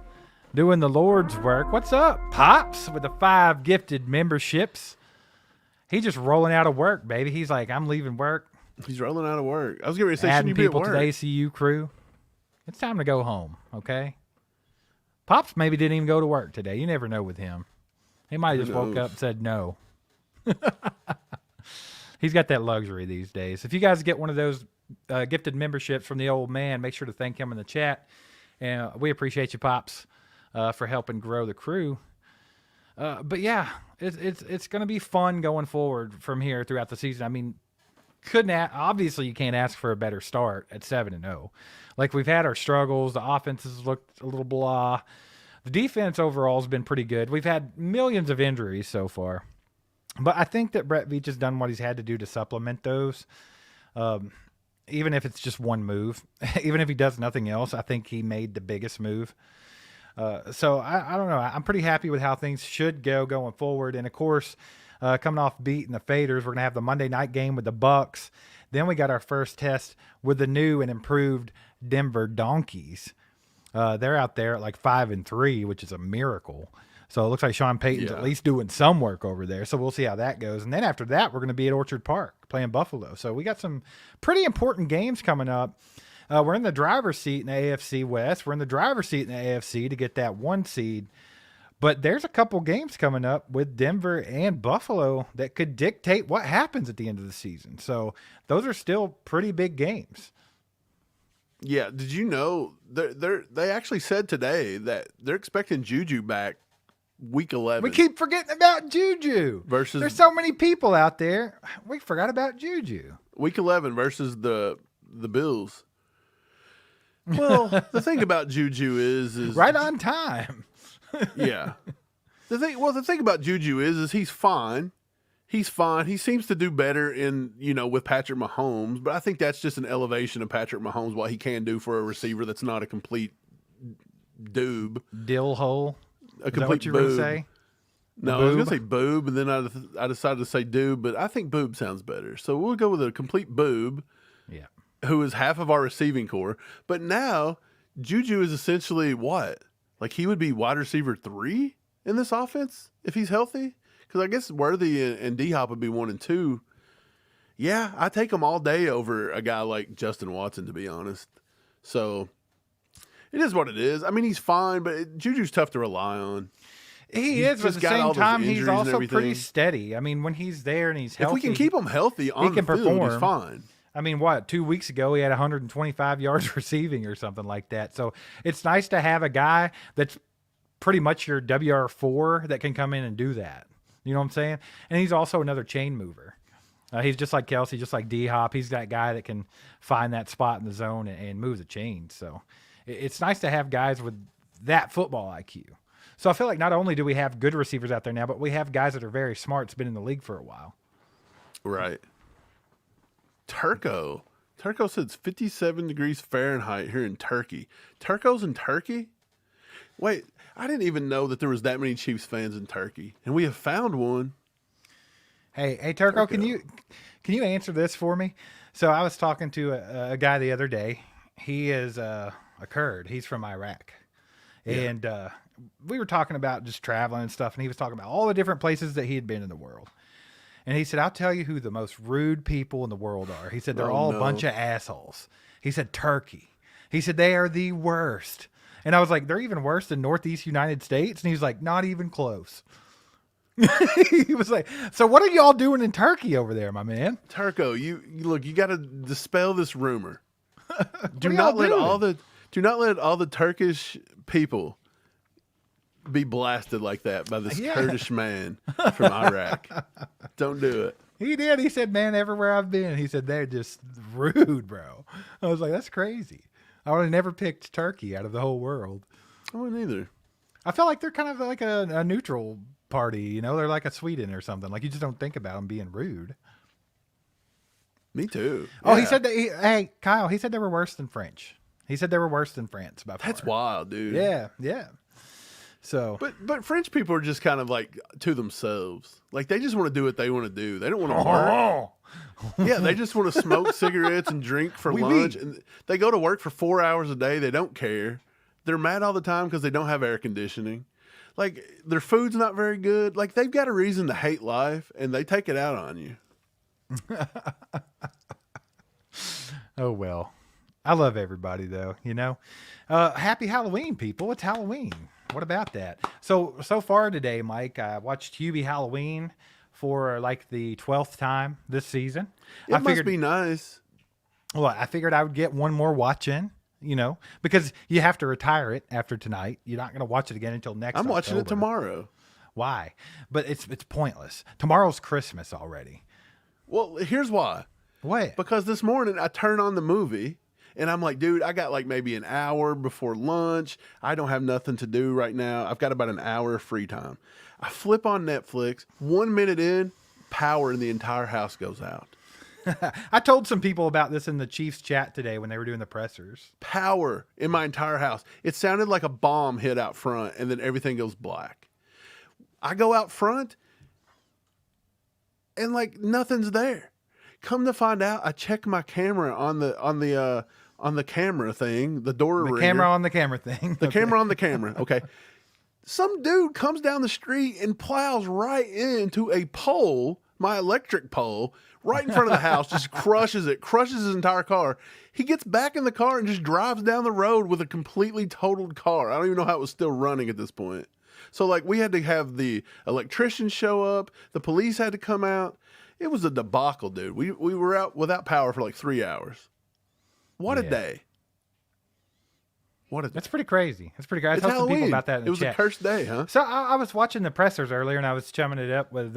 doing the Lord's work. What's up, Pops, with the 5 gifted memberships? He's just rolling out of work, baby. He's like, I'm leaving work. He's rolling out of work. I was going to say, shouldn't you be at people work? to the ACU crew. It's time to go home, okay? Pops maybe didn't even go to work today. You never know with him. He might have just woke up and said no. He's got that luxury these days. If you guys get one of those gifted memberships from the old man, make sure to thank him in the chat. And we appreciate you, Pops, for helping grow the crew. But yeah, it's going to be fun going forward from here throughout the season. I mean, obviously you can't ask for a better start at 7-0. Like, we've had our struggles. The offense has looked a little blah. The defense overall has been pretty good. We've had millions of injuries so far. But I think that Brett Veach has done what he's had to do to supplement those. Even if it's just one move, even if he does nothing else, I think he made the biggest move. So I don't know. I'm pretty happy with how things should go going forward. And of course, coming off beating the Faders, we're going to have the Monday night game with the Bucks. Then we got our first test with the new and improved Denver Donkeys. They're out there at like 5-3, which is a miracle. So it looks like Sean Payton's at least doing some work over there. So we'll see how that goes. And then after that, we're going to be at Orchard Park playing Buffalo. So we got some pretty important games coming up. We're in the driver's seat in the AFC West. We're in the driver's seat in the AFC to get that 1 seed. But there's a couple games coming up with Denver and Buffalo that could dictate what happens at the end of the season. So those are still pretty big games. Yeah. Did you know they actually said today that they're expecting Juju back week 11. We keep forgetting about Juju. There's so many people out there. We forgot about Juju. Week 11 versus the Bills. Well, the thing about Juju is right on time. Yeah. The thing about Juju is he's fine. He's fine. He seems to do better with Patrick Mahomes, but I think that's just an elevation of Patrick Mahomes, what he can do for a receiver that's not a complete doob. Dill hole. A complete you were going to say? No, I was going to say boob, and then I decided to say doob, but I think boob sounds better. So we'll go with a complete boob. Yeah. Who is half of our receiving core. But now, Juju is essentially what? Like, he would be wide receiver 3 in this offense if he's healthy? Because I guess Worthy and DHop would be 1 and 2. Yeah, I take them all day over a guy like Justin Watson, to be honest. So it is what it is. I mean, he's fine, but Juju's tough to rely on. He is, but at the same time, he's also pretty steady. I mean, when he's there and he's healthy. If we can keep him healthy on the field, he's fine. I mean, 2 weeks ago, he had 125 yards receiving or something like that. So it's nice to have a guy that's pretty much your WR4 that can come in and do that. You know what I'm saying? And he's also another chain mover. He's just like Kelsey, just like DHop. He's that guy that can find that spot in the zone and move the chains. So it's nice to have guys with that football IQ. So I feel like not only do we have good receivers out there now, but we have guys that are very smart, that's been in the league for a while. Right. Turco said it's 57 degrees Fahrenheit here in Turkey. Turco's in Turkey? Wait, I didn't even know that there was that many Chiefs fans in Turkey, and we have found one. Hey, Turco. Can you answer this for me? So I was talking to a guy the other day. He is a Kurd. He's from Iraq, and we were talking about just traveling and stuff, and he was talking about all the different places that he had been in the world. And he said, I'll tell you who the most rude people in the world are. He said, they're all a bunch of assholes. He said, Turkey. He said, they are the worst. And I was like, they're even worse than Northeast United States? And he was like, not even close. He was like, so what are y'all doing in Turkey over there, my man? Turco, you got to dispel this rumor. Do not let all the Turkish people be blasted like that by this Kurdish man from Iraq. Don't do it. He did. He said, man, everywhere I've been, he said, they're just rude, bro. I was like, that's crazy. I would have never picked Turkey out of the whole world. I wouldn't either. I feel like they're kind of like a neutral party, you know? They're like a Sweden or something. Like, you just don't think about them being rude. Me too. Oh, he said that. Hey, Kyle, he said they were worse than French. He said they were worse than France by far. That's wild, dude. Yeah, yeah. So, but French people are just kind of like to themselves. Like they just want to do what they want to do. They don't want to work. Yeah, they just want to smoke cigarettes and drink for lunch. And they go to work for 4 hours a day. They don't care. They're mad all the time because they don't have air conditioning. Like their food's not very good. Like they've got a reason to hate life, and they take it out on you. Oh well. I love everybody though, you know. Happy Halloween, people. It's Halloween. What about that? So far today, Mike, I watched Hubie Halloween for like the 12th time this season. It must be nice. Well, I figured I would get one more watch in, you know, because you have to retire it after tonight. You're not going to watch it again until next I'm watching October. it tomorrow. Why? But it's pointless. Tomorrow's Christmas already. Well, here's why. What? Because this morning I turned on the movie. And I'm like, dude, I got like maybe an hour before lunch. I don't have nothing to do right now. I've got about an hour of free time. I flip on Netflix. 1 minute in, power in the entire house goes out. I told some people about this in the Chiefs chat today when they were doing the pressers. Power in my entire house. It sounded like a bomb hit out front, and then everything goes black. I go out front, and like nothing's there. Come to find out, I check my camera on the camera thing, the door ringer. Camera on the camera thing. The camera on the camera. Okay. Some dude comes down the street and plows right into a pole, my electric pole, right in front of the house, just crushes his entire car. He gets back in the car and just drives down the road with a completely totaled car. I don't even know how it was still running at this point. So, like, we had to have the electrician show up. The police had to come out. It was a debacle, dude. We were out without power for like 3 hours. What a day. That's pretty crazy. That's pretty crazy. I It's told some people Halloween. about that in the It was chat. a cursed day, huh? So I was watching the pressers earlier, and I was chumming it up with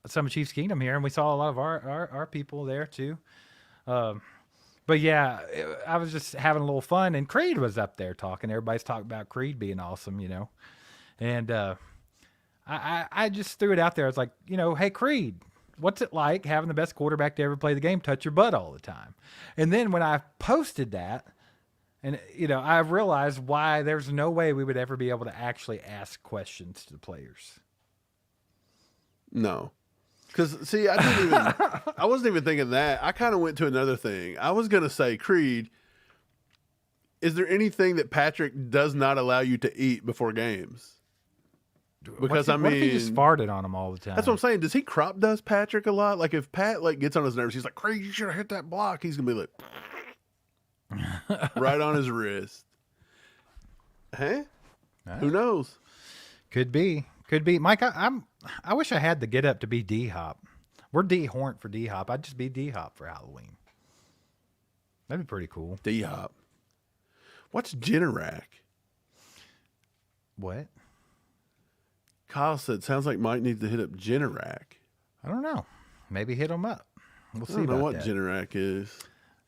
some of Chiefs Kingdom here, and we saw a lot of our people there too. But yeah, I was just having a little fun, and Creed was up there talking. Everybody's talking about Creed being awesome, you know. And I just threw it out there. I was like, you know, hey, Creed, what's it like having the best quarterback to ever play the game touch your butt all the time? And then when I posted that, and, you know, I realized why there's no way we would ever be able to actually ask questions to the players. No. Because, see, I wasn't even thinking that. I kind of went to another thing. I was going to say, Creed, is there anything that Patrick does not allow you to eat before games? Because, what if he just farted on him all the time? That's what I'm saying. Does he crop dust Patrick a lot? Like, if Pat, like, gets on his nerves, he's like, Creed, you should have hit that block. He's going to be like... right on his wrist. Hey, who knows? Could be. Mike, I wish I had the get up to be DHop. We're D-Hornt for DHop. I'd just be DHop for Halloween. That'd be pretty cool. DHop. What's Generac? What? Kyle said, sounds like Mike needs to hit up Generac. I don't know. Maybe hit him up. We'll see. I don't know what that. Generac is.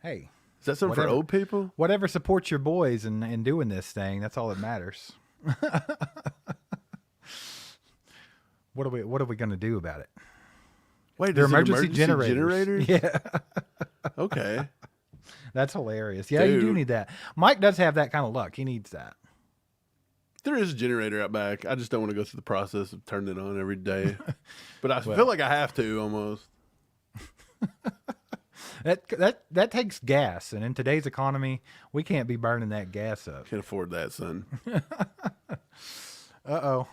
Hey. Is that something for old people? Whatever supports your boys in doing this thing, that's all that matters. What are we going to do about it? Wait, they're emergency generators? Yeah. Okay. That's hilarious. Yeah, you do need that. Mike does have that kind of luck. He needs that. There is a generator out back. I just don't want to go through the process of turning it on every day. But I feel like I have to almost. That takes gas, and in today's economy, we can't be burning that gas up. Can't afford that, son. Uh-oh.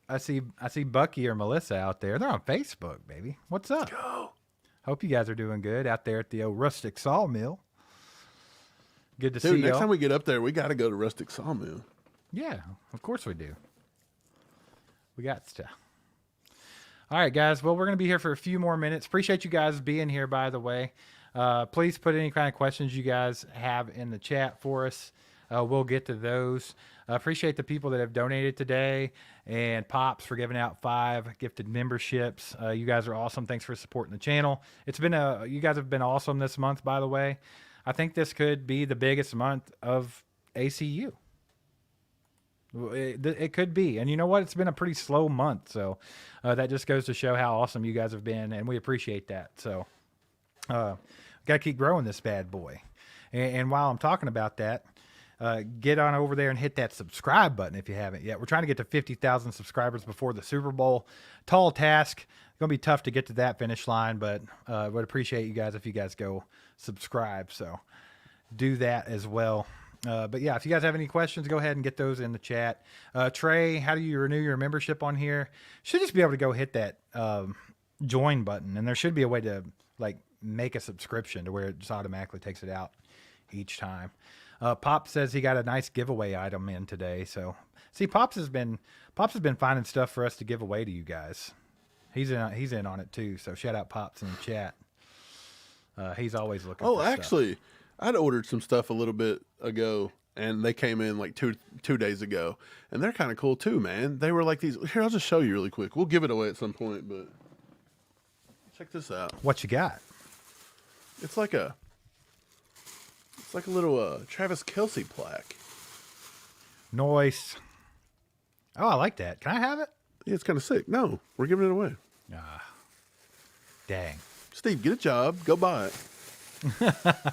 I see Bucky or Melissa out there. They're on Facebook, baby. What's up? Let's go. Hope you guys are doing good out there at the old Rustic Sawmill. Good to see you. Next time we get up there, we got to go to Rustic Sawmill. Yeah, of course we do. We got to. All right, guys. Well, we're going to be here for a few more minutes. Appreciate you guys being here, by the way. Please put any kind of questions you guys have in the chat for us. We'll get to those. I appreciate the people that have donated today, and Pops for giving out 5 gifted memberships. You guys are awesome. Thanks for supporting the channel. You guys have been awesome this month, by the way. I think this could be the biggest month of ACU. It could be. And you know what? It's been a pretty slow month. So that just goes to show how awesome you guys have been. And we appreciate that. So got to keep growing this bad boy. And while I'm talking about that, get on over there and hit that subscribe button if you haven't yet. We're trying to get to 50,000 subscribers before the Super Bowl. Tall task. It's going to be tough to get to that finish line, but would appreciate you guys if you guys go subscribe. So do that as well. But yeah, if you guys have any questions, go ahead and get those in the chat. Trey, how do you renew your membership on here? Should just be able to go hit that join button, and there should be a way to like make a subscription to where it just automatically takes it out each time. Pop says he got a nice giveaway item in today. So see, Pops has been finding stuff for us to give away to you guys. He's in on it too. So shout out Pops in the chat. He's always looking. Oh, for actually, I'd ordered some stuff a little bit ago, and they came in like two days ago, and they're kind of cool too, man. They were like these. Here, I'll just show you really quick. We'll give it away at some point, but check this out. What you got? It's like a little Travis Kelce plaque. Nice. Oh, I like that. Can I have it? Yeah, it's kind of sick. No, we're giving it away. Dang. Steve, get a job. Go buy it.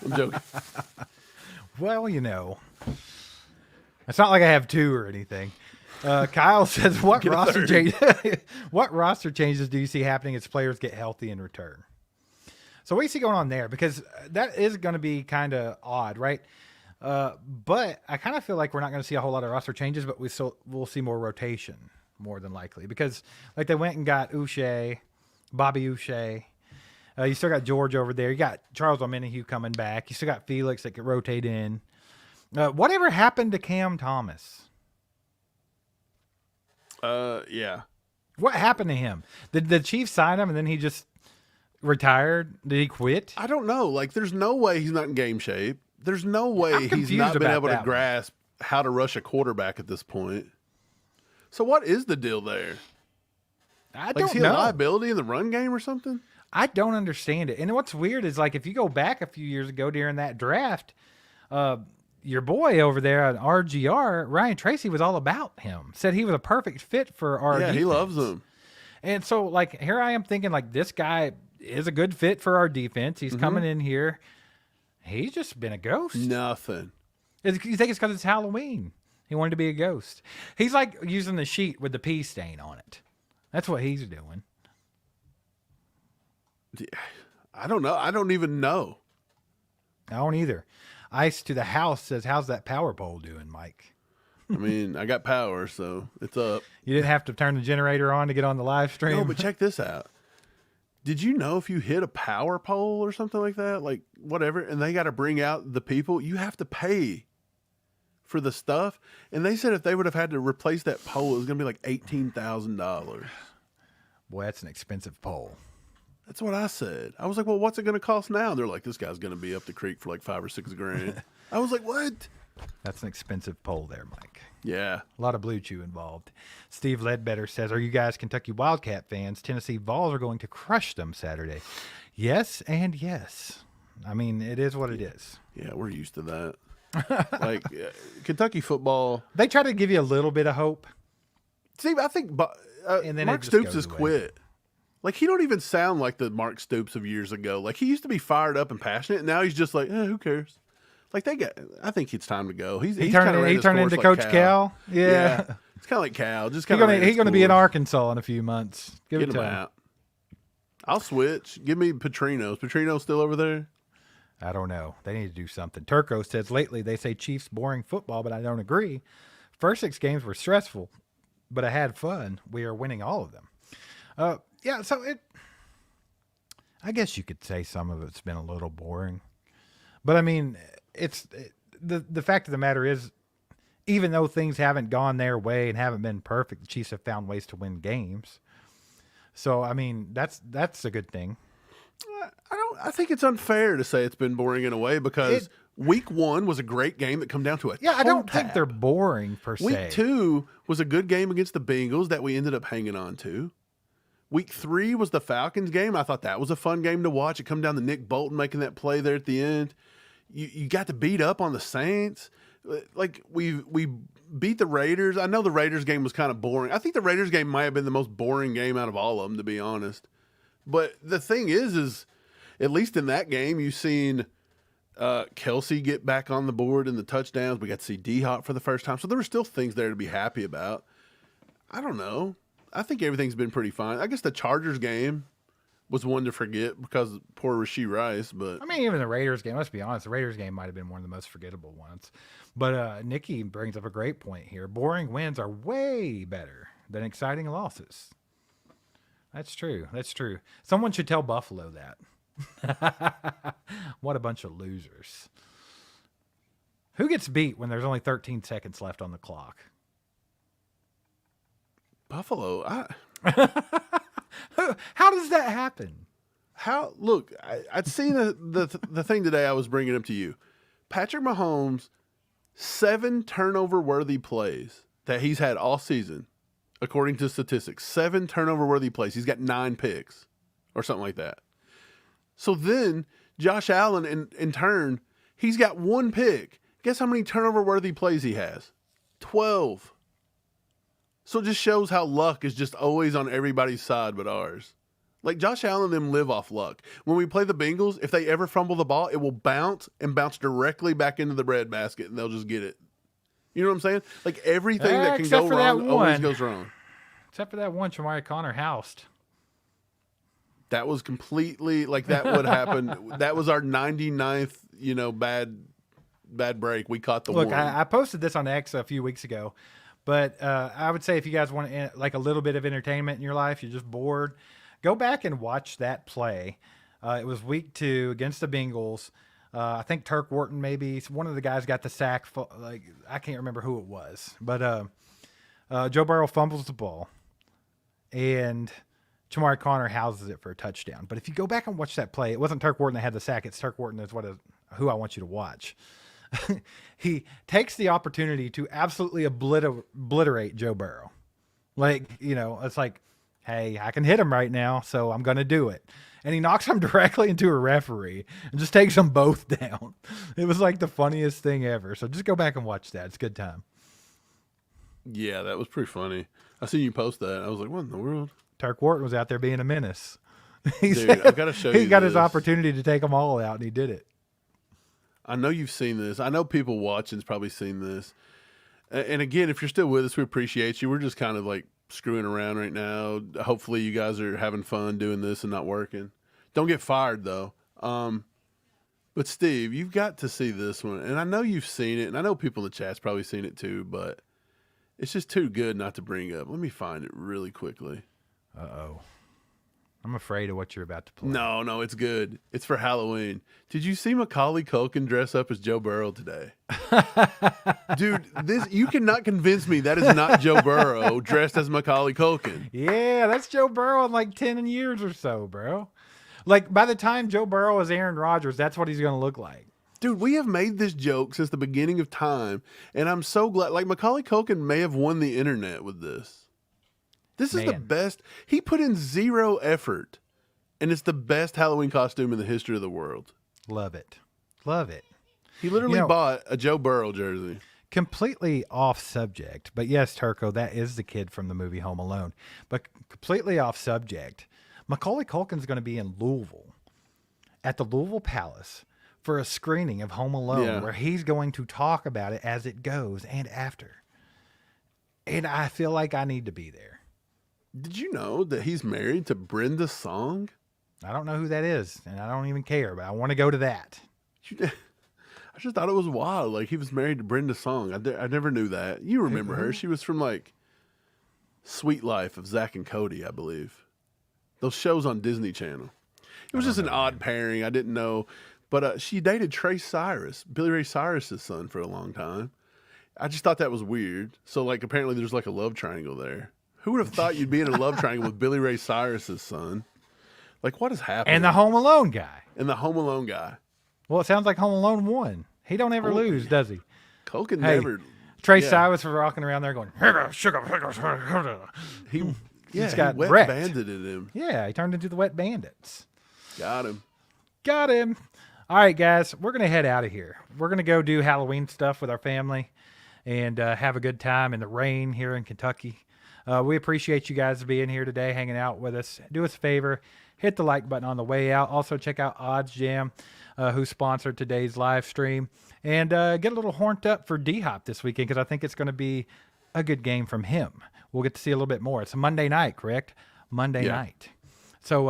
I'm joking. Well, you know, it's not like I have 2 or anything. Kyle says, what roster changes do you see happening as players get healthy in return? So what do you see going on there? Because that is going to be kind of odd, right? But I kind of feel like we're not going to see a whole lot of roster changes, but we'll see more rotation more than likely, because like they went and got Bobby Uche. You still got George over there. You got Charles Omenihu coming back. You still got Felix that could rotate in. Whatever happened to Cam Thomas? Yeah. What happened to him? Did the Chiefs sign him and then he just retired? Did he quit? I don't know. Like, there's no way he's not in game shape. There's no way he's not been about able to that grasp how to rush a quarterback at this point. So what is the deal there? I Is he don't a know. liability in the run game or something? I don't understand it. And what's weird is, like, if you go back a few years ago during that draft, your boy over there at RGR, Ryan Tracy, was all about him. Said he was a perfect fit for our defense. He loves him. And so, like, here I am thinking, like, this guy is a good fit for our defense. He's coming in here. He's just been a ghost. Nothing. You think it's because it's Halloween? He wanted to be a ghost. He's like using the sheet with the pee stain on it. That's what he's doing. I don't know. I don't even know. I don't either. Ice to the house says, how's that power pole doing, Mike? I mean, I got power, so it's up. You didn't have to turn the generator on to get on the live stream? No, but check this out. Did you know if you hit a power pole or something like that, like whatever, and they got to bring out the people, you have to pay for the stuff? And they said if they would have had to replace that pole, it was going to be like $18,000. Boy, that's an expensive pole. That's what I said. I was like, well, what's it going to cost now? They're like, this guy's going to be up the creek for like $5 or $6 grand. I was like, what? That's an expensive pole there, Mike. Yeah. A lot of Blue Chew involved. Steve Ledbetter says, are you guys Kentucky Wildcat fans? Tennessee Vols are going to crush them Saturday. Yes and yes. I mean, it is what it is. Yeah, we're used to that. Like, Kentucky football. They try to give you a little bit of hope. See, I think And then Mark it just Stoops goes has away. quit. Like, he don't even sound like the Mark Stoops of years ago. Like, he used to be fired up and passionate, and now he's just like, who cares? Like, I think it's time to go. He turned into like Coach Cal. Yeah. It's kind of like Cal. Just He's going to be in Arkansas in a few months. Give Get it him time. out. I'll switch. Give me Petrino. Is Petrino still over there? I don't know. They need to do something. Turco says, lately they say Chiefs boring football, but I don't agree. First 6 games were stressful, but I had fun. We are winning all of them. Yeah, so I guess you could say some of it's been a little boring. But I mean, the fact of the matter is, even though things haven't gone their way and haven't been perfect, the Chiefs have found ways to win games. So I mean, that's a good thing. I think it's unfair to say it's been boring in a way, because Week 1 was a great game that come down to a Yeah, I don't toe think tap. they're boring per se. Week 2 was a good game against the Bengals that we ended up hanging on to. Week 3 was the Falcons game. I thought that was a fun game to watch. It come down to Nick Bolton making that play there at the end. You got to beat up on the Saints. Like we beat the Raiders. I know the Raiders game was kind of boring. I think the Raiders game might have been the most boring game out of all of them, to be honest. But the thing is at least in that game, you've seen Kelsey get back on the board in the touchdowns. We got to see DHop for the first time. So there were still things there to be happy about. I don't know. I think everything's been pretty fine. I guess the Chargers game was one to forget because of poor Rashee Rice. But I mean, even the Raiders game, let's be honest, the Raiders game might have been one of the most forgettable ones. But Nikki brings up a great point here. Boring wins are way better than exciting losses. That's true. That's true. Someone should tell Buffalo that. What a bunch of losers. Who gets beat when there's only 13 seconds left on the clock? Buffalo, How does that happen? Look, I'd seen the thing today I was bringing up to you. Patrick Mahomes, 7 turnover-worthy plays that he's had all season, according to statistics. 7 turnover-worthy plays. He's got 9 picks or something like that. So then Josh Allen, in turn, he's got 1 pick. Guess how many turnover-worthy plays he has? 12. So it just shows how luck is just always on everybody's side but ours. Like Josh Allen and them live off luck. When we play the Bengals, if they ever fumble the ball, it will bounce directly back into the breadbasket and they'll just get it. You know what I'm saying? Like everything that can go wrong always goes wrong. Except for that one Shamari Connor housed. That was completely like that would happen. That was our 99th, bad break. We caught the one. Look, I posted this on X a few weeks ago. But I would say if you guys want like a little bit of entertainment in your life, you're just bored, go back and watch that play. It was week 2 against the Bengals. I think Turk Wharton maybe. One of the guys got the sack. I can't remember who it was. But Joe Burrow fumbles the ball. And Shamari Connor houses it for a touchdown. But if you go back and watch that play, it wasn't Turk Wharton that had the sack. It's Turk Wharton that's who I want you to watch. He takes the opportunity to absolutely obliterate Joe Burrow. It's like, hey, I can hit him right now, so I'm going to do it. And he knocks him directly into a referee and just takes them both down. It was like the funniest thing ever. So just go back and watch that. It's a good time. Yeah, that was pretty funny. I seen you post that. I was like, what in the world? Turk Wharton was out there being a menace. Dude, I've got to show you He got this. his opportunity to take them all out, and he did it. I know you've seen this. I know people watching's probably seen this. And again, if you're still with us, we appreciate you. We're just kind of like screwing around right now. Hopefully you guys are having fun doing this and not working. Don't get fired, though. But, Steve, you've got to see this one. And I know you've seen it, and I know people in the chat's probably seen it too, but it's just too good not to bring up. Let me find it really quickly. Uh-oh. I'm afraid of what you're about to play. No, it's good. It's for Halloween. Did you see Macaulay Culkin dress up as Joe Burrow today? Dude, you cannot convince me that is not Joe Burrow dressed as Macaulay Culkin. Yeah, that's Joe Burrow in like 10 years or so, bro. Like by the time Joe Burrow is Aaron Rodgers, that's what he's going to look like. Dude, we have made this joke since the beginning of time, and I'm so glad. Like Macaulay Culkin may have won the internet with this. This is the best. He put in 0 effort, and it's the best Halloween costume in the history of the world. Love it. Love it. He literally bought a Joe Burrow jersey. Completely off subject, but yes, Turco, that is the kid from the movie Home Alone. But completely off subject, Macaulay Culkin's going to be in Louisville at the Louisville Palace for a screening of Home Alone where he's going to talk about it as it goes and after. And I feel like I need to be there. Did you know that he's married to Brenda Song? I don't know who that is, and I don't even care, but I want to go to that. I just thought it was wild. Like, he was married to Brenda Song. I never knew that. You remember her. She was from, like, Sweet Life of Zach and Cody, I believe. Those shows on Disney Channel. It was just an odd pairing. I didn't know. But she dated Trey Cyrus, Billy Ray Cyrus's son, for a long time. I just thought that was weird. So, like, apparently there's, like, a love triangle there. Who would have thought you'd be in a love triangle with Billy Ray Cyrus's son? Like, what is happening? And the Home Alone guy. And the Home Alone guy. Well, it sounds like Home Alone 1. He don't ever lose, does he? Cole can Hey, never. Trey yeah. Cyrus was rocking around there going, He's got wet wrecked. bandited him. yeah, he turned into the Wet Bandits. Got him. Got him. All right, guys, we're going to head out of here. We're going to go do Halloween stuff with our family and have a good time in the rain here in Kentucky. We appreciate you guys being here today, hanging out with us. Do us a favor, hit the like button on the way out. Also, check out OddsJam, who sponsored today's live stream. And get a little horned up for DHop this weekend because I think it's going to be a good game from him. We'll get to see a little bit more. It's a Monday night, correct? Monday night. So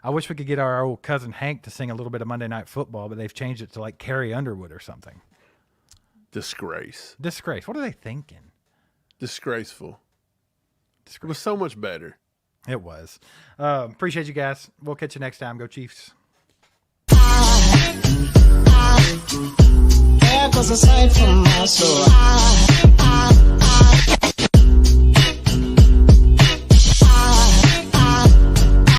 I wish we could get our old cousin Hank to sing a little bit of Monday Night Football, but they've changed it to like Carrie Underwood or something. Disgrace. Disgrace. What are they thinking? Disgraceful. It was so much better. It was. Appreciate you guys. We'll catch you next time. Go Chiefs. There goes a sight from my soul.